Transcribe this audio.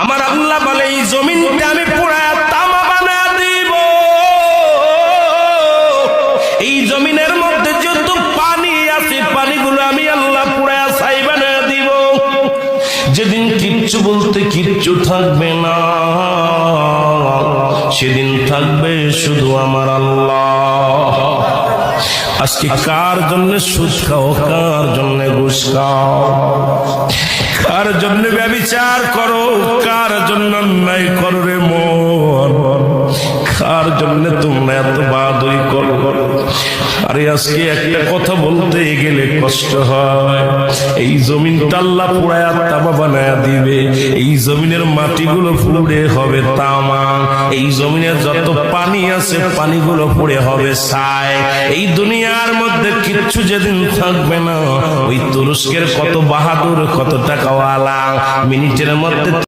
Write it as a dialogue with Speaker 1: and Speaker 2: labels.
Speaker 1: আমার আল্লাহ বলে এই জমিনটা আমি পুরায়া তামা বানায়া দিব। এই জমিনের মধ্যে যত পানি আছে পানিগুলো আমি আল্লাহ পুরায়া ছাই বানায়া দিব। যেদিন কিচ্ছু বলতে কিচ্ছু থাকবে না, সেদিন থাকবে শুধু আমার আল্লাহ। আজকে কার জন্য সুদ খাও, কার জন্য ঘুষ খাও, কার জন্য ব্যভিচার করো, কার জন্য অন্যায় করো রে মন, কার জন্য তোমরা এত বাদই করো। আরে আজকে একটা কথা বলতে গেলে কষ্ট হয়। এই জমিনটা আল্লাহ পুরায়া তামা বানায়া দিবে। এই জমিনের মাটিগুলো পুড়ে হবে তামা। এই জমিনে যত পানি আছে পানিগুলো পুড়ে হবে ছাই। এই দুনিয়ার মধ্যে কিচ্ছু যেদিন থাকবে না, ওই তুরস্কের কত বাহাদুর, কত টাকাওয়ালা মিনিটের মধ্যে